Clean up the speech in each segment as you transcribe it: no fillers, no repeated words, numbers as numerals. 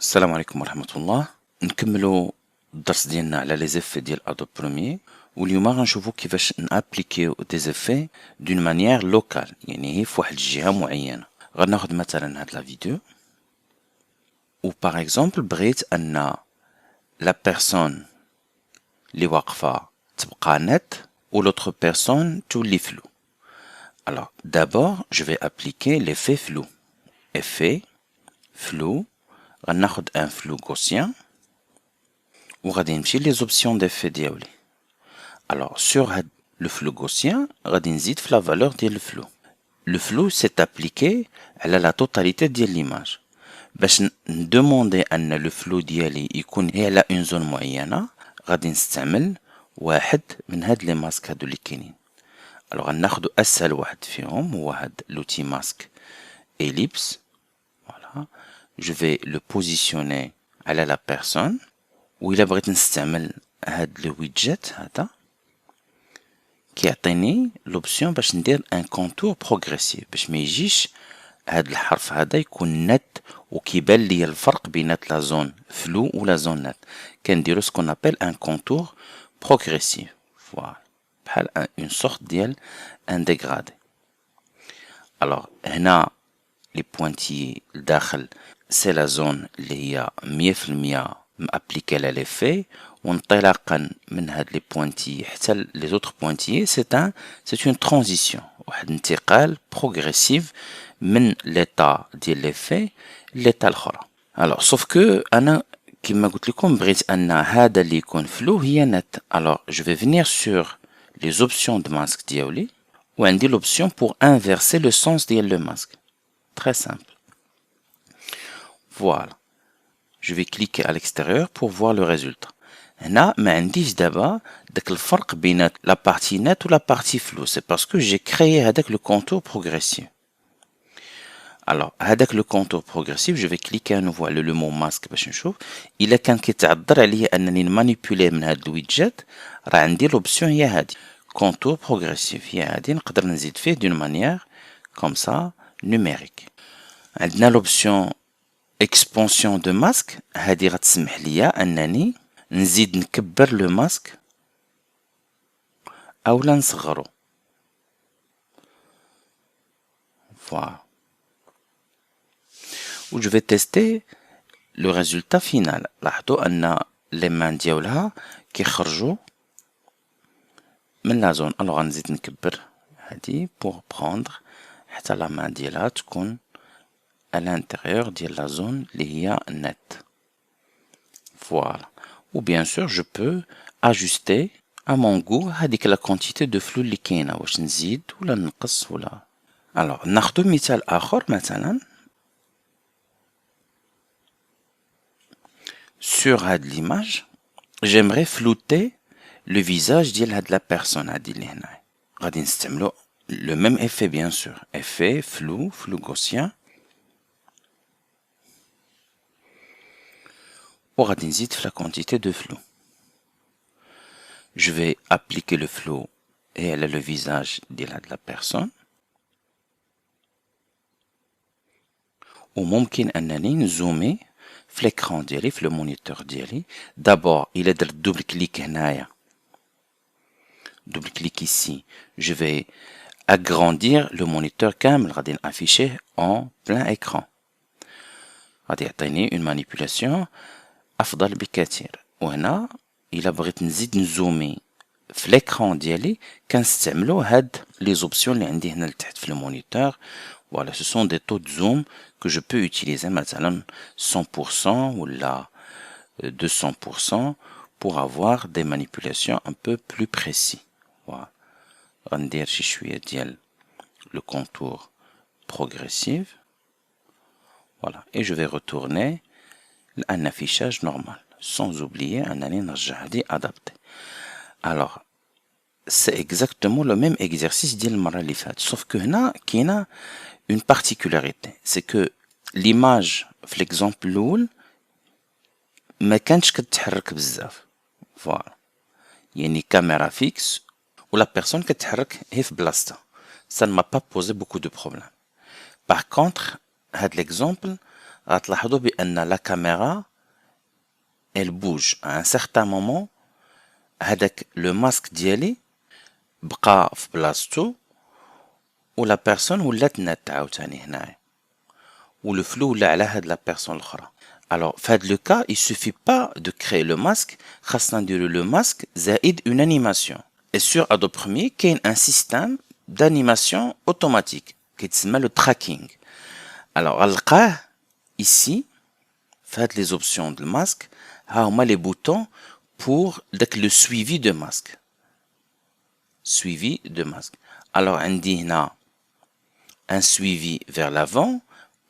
السلام عليكم ورحمة الله. نكملوا الدرس ديالنا على لي زيفي ديال ادوب بروميير، واليوم غنشوفوا كيفاش نابليكيو دي زيفي دون مانيير لوكال، يعني هي في واحد الجهة معينة. غناخد مثلا هاد لا فيديو و باغ اكزومبل بغيت ان لا بيرسون اللي واقفة تبقى نت و لوتر بيرسون تولي فلو. Alors d'abord je vais appliquer l'effet flou. Effet flou. غناخد ان فلو غوسيان وغادي نمشي لي زوبسيون ديفي ديالي. Alors sur هاد لو فلو غوسيان غادي نزيد في لا فالور ديال الفلو. لو فلو سي ابليكي على لا توتاليتي ديال ليماج. باش ندوموندي ان لو فلو ديالي يكون هي على اون زون معينة غادي نستعمل واحد من هاد لي ماسك هادو اللي كاينين. Alors غناخدو اسهل واحد فيهم هو هاد لوتي ماسك ellipse. Voilà. Je vais le positionner على la personne. وإلا بغيت نستعمل هاد لو ويدجت هذا كيعطيني لوبسيون باش ندير ان كونتور بروغريسيف، باش ما يجيش هاد الحرف هذا يكون نت وكيبان لي الفرق بين لا زون فلو ولا زون نت. كنديرو سكون ابل ان كونتور بروغريسيف، فوالا بحال اون سورت ديال ان ديغرادي. الوغ هنا لي بوانتي لداخل سي لا زون اللي هي 100% مابليكي على لي في، وانطلاقا من هاد لي بوانتي حتى لي زوتر بوانتي سي اون ترانزيسيون، واحد انتقال بروغريسيف من ليطا ديال لي في ليطا الاخرى. الوغ سوف كو انا كيما قلت لكم بغيت ان هذا اللي يكون فلو هي نت. الوغ جو في فينير سور لي زوبسيون دو ماسك ديالي وعندي لوبسيون بور انفيرسي لو سونس ديال لو ماسك. Très simple. Voilà. Je vais cliquer à l'extérieur pour voir le résultat. هنا ما عنديش دابا داك الفرق بين la partie net ou la partie floue. C'est parce que j'ai créé هذاك le contour progressif. Alors هذاك le contour progressif je vais cliquer à nouveau على le mot masque باش نشوف إلا كان كيتعذر عليا أنني نمانيبيولي من هاد الويدجت. راه عندي l'option هي هادي contour progressif، هي هادي نقدر نزيد فيه d'une manière comme ça numérique. عندنا l'option expansion de masque، هذه غتسمح ليا انني نزيد نكبر لو ماسك اولا نصغرو. فوالا. و جو في تيستي لو ريزولتا فينال. لاحظوا ان لي مان ديالها كيخرجوا من لا زون. الوغ غنزيد نكبر هادي بور بروندر حتى لا مان ديالها تكون à l'intérieur de la zone اللي هي net. Voilà. Ou bien sûr je peux ajuster à mon goût هذيك la quantité de flou اللي كاينه، واش نزيد ولا نقص ولا. alors ناخدو مثال اخر مثلا sur هاد l'image j'aimerais flouter le visage ديال هاد la personne هادي اللي هنا. غادي نستعملو le même effet bien sûr، effet flou gaussien. وغادي نزيد في la quantité de flou. Je vais appliquer le flou et على le visage ديال هاد la personne. وممكن انني نزومي في l'écran ديالي في le moniteur ديالي. d'abord إلا درت دوبل كليك هنايا، double clic ici, je vais agrandir le moniteur كامل، غادي نافيشيه en plein écran. غادي يعطيني une manipulation افضل بكثير. وهنا الا بغيت نزيد نزومي في l'écran ديالي كنستعملو هاد لي زوبسيون اللي عندي هنا لتحت في المونيتور. Voilà, ce sont des taux de zoom que je peux utiliser مثلا 100% ou là 200% pour avoir des manipulations un peu plus précis. Voilà. غندير شي شوية ديال le contour progressif. Voilà, et je vais retourner un affichage normal sans oublier أنني نرجع هادي adapté. Alors c'est exactement le même exercice ديال المرة اللي فاتت، sauf que هنا كاينة une particularité، c'est que l'image في l'exemple الأول ما كانتش كتحرك بزاف. فوالا، يعني كاميرا فيكس و لا بيرسون كتحرك هي في بلاصتها. ça ne m'a pas posé beaucoup de problèmes. par contre هاد l'exemple غتلاحظوا بأن لا كاميرا elle bouge à un certain moment. هذاك لو ماسك ديالي بقى في بلاصتو ولا بيرسون ولات نات عاوتاني هنايا ولو فلو ولا على هاد لا بيرسون الاخرى. Alors في هاد لو كا il suffit pas de créer le masque، خاصنا نديرو لو ماسك زائد une animation. et sur Adobe Premiere كاين un système d'animation automatique كيتسمى le tracking. alors غنلقاه ici في هاد les options de masque ها هما les boutons pour داك le suivi de masque. suivi de masque. alors عندي هنا un suivi vers l'avant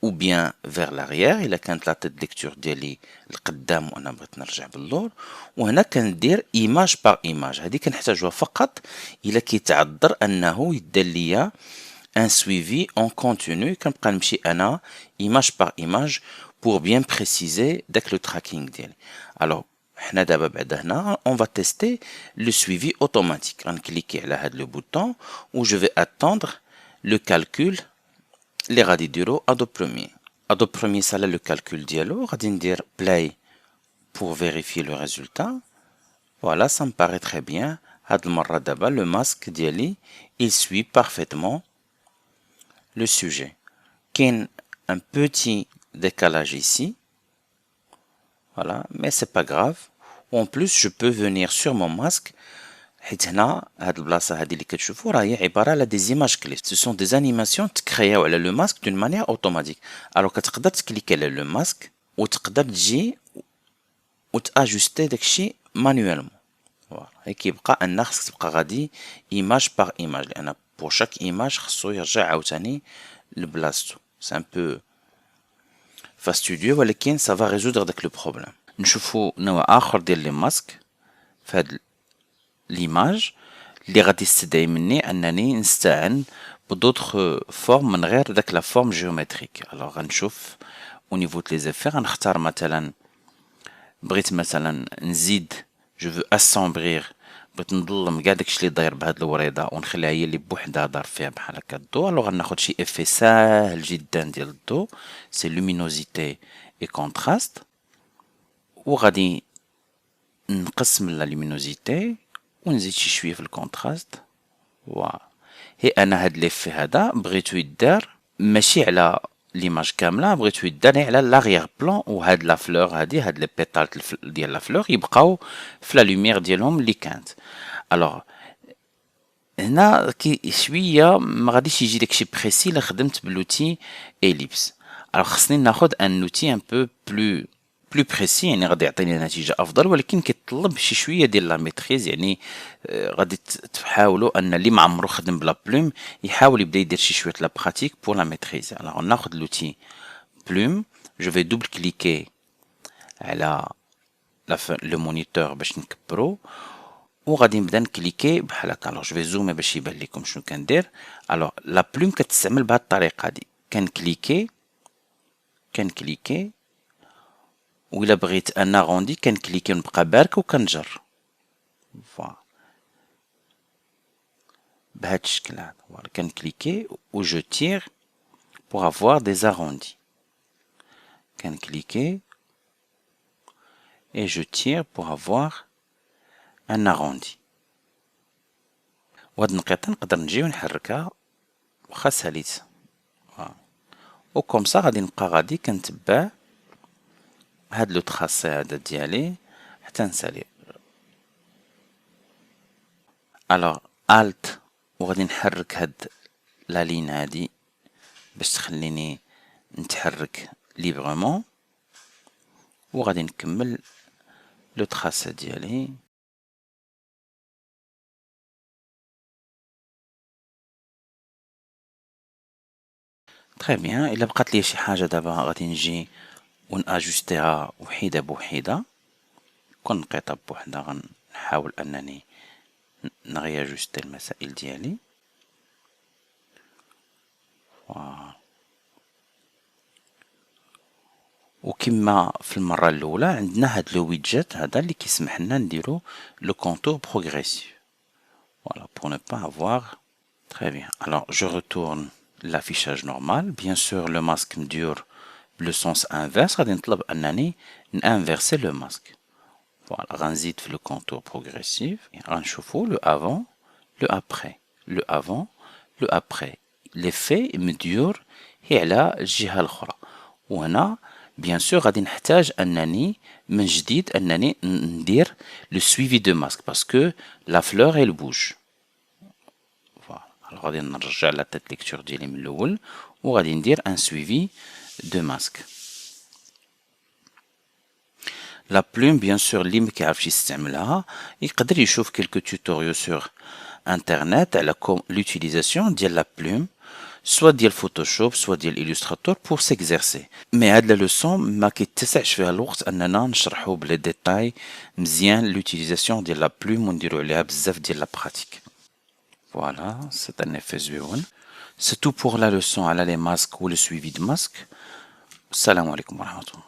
ou bien vers l'arrière إلا كانت لا تيت ليكتور ديالي القدام وانا بغيت نرجع باللور. وهنا كندير ايماج باغ ايماج، هذه كنحتاجوها فقط الا كيتعذر انه يدير ليا ان سويفي اون كونتينيو، كنبقى نمشي انا ايماج باغ ايماج pour bien préciser داك لو تراكينغ ديالي. الوغ حنا دابا بعد هنا on va tester le suivi automatique. غنكليكي على هاد لو بوطون و je vais attendre le calcul اللي غادي يديرو Adobe Premiere. Adobe Premiere سالا لو كالكول ديالو، غادي ندير play pour vérifier le résultat. voilà ça me paraît très bien. هاد المرة دابا le masque ديالي il suit parfaitement le sujet. كاين un petit décalage ici, voilà, mais c'est pas grave. en plus je peux venir sur mon masque حيت هنا هاد البلاصه هادي اللي كتشوفوا راهي عباره على دي زيماج كليب، سو سون دي انيماسيون تكرياو على لو ماسك دون مانيير اوتوماتيك. الوغ كتقدر تكليكي على لو ماسك وتقدر تجي وتاجوستي داكشي مانيوالمون. فوالا هي كيبقى ان خصك تبقى غادي ايماج باغ ايماج، لان بور شاك ايماج خصو يرجع عاوتاني لبلاصتو. سي ان بو فاستيديو ولكن سافا ريزودر داك لو بروبليم. نشوفوا نوع اخر ديال لي ماسك فهاد ليماج اللي غادي يستدعي مني انني نستعن بدوطخ فورم من غير داك لا فورم جيومتريك. الوغ غنشوف او نيفو د لي زيفير، غنختار مثلا بغيت مثلا نزيد جو فو اسامبرير، بغيت نظلم كاع داكشي اللي داير بهاد الوريضه ونخليها هي اللي بوحدها دار فيها بحال هكا الضو. الوغ غناخد شي افي ساهل جدا ديال الضو، سي لومينوزيتي اي كونتراست، وغادي نقص من لا لومينوزيتي ونزيد شي شويه في الكونتراست. فوالا هي انا هاد ليفي هذا بغيتو يدار ماشي على ليماج كامله، بغيتو يدار على لاغيير بلان، وهاد لا فلور هادي هاد لي بيتال ديال لا فلور يبقاو في لا لوميير ديالهم اللي كانت. الوغ هنا كي شويه ما غاديش يجي داكشي بريسي الا خدمت بلوتي اليبس. الوغ خصني ناخد ان اوتي ان بو بلو بريسي، يعني غادي يعطيني نتيجه افضل، ولكن كيطلب شي شويه ديال لا ميتريز. يعني غادي تحاولوا ان اللي معمرو خدم بلا بلوم يحاول يبدا يدير شي شويه لا براتيك بور لا ميتريز. الوغ ناخد لوتي بلوم، جو في دوبل كليكي على لو مونيتور باش نكبرو وغادي نبدا نكليكي بحال هكا. الوغ جو في زومي باش يبان لكم شنو كندير. الوغ لا بلوم كتستعمل بهاد الطريقه هادي، كنكليكي وإلا بغيت ان اغوندي كنكليكي ونبقى بارك وكنجر. فوالا بهاد الشكل هذا. فوالا كنكليكي و جو تير بوغ افوار دي زاغوندي، كنكليكي et je tire pour avoir un arrondi. وهاد النقيطة نقدر نجي ونحركها واخا ساليت. و كوم سا غادي نبقى غادي كنتبع هاد لو تراسي هذا ديالي حتى نسالي. الوغ الت وغادي نحرك هاد لا لين هادي باش تخليني نتحرك ليبرمون، وغادي نكمل لو تراسي ديالي. تري بيان. الا بقات لي شي حاجه دابا غادي نجي وناجوستيها وحيده بوحيده، كل نقيطه بوحدها غنحاول انني نغياجوستي المسائل ديالي. وكما في المره الاولى عندنا هاد لو ويدجت هذا اللي كيسمح لنا نديرو لو كونتور بروغريسيف. voilà pour ne pas avoir. très bien. alors je retourne l'affichage normal. bien sûr le masque me dure le sens inverse غادي نطلب أنني نinverser le masque. Voilà, غنزيد في le contour progressif, غنشوفو le avant, le après, le avant, le après. L'effet مديور هي على الجهة الأخرى. وهنا bien sûr غادي نحتاج أنني من جديد أنني ندير le suivi de masque parce que la fleur elle bouge. Voilà. Alors غادي نرجع la tête lecture ديالي من الأول وغادي ندير un suivi de masque. La plume bien sûr اللي ما كيعرفش يستعملها يقدر يشوف quelques tutoriaux sur internet على l'utilisation ديال la plume soit ديال Photoshop soit ديال Illustrator pour s'exercer. Mais هاد la leçon ما كيتسعش فيها الوقت اننا نشرحو بلي ديتاي مزيان l'utilisation ديال la plume ونديرو عليها بزاف ديال la pratique. Voilà, c'est un effet زويون. C'est tout pour la leçon على les masques ou le suivi de masques. السلام عليكم ورحمة الله.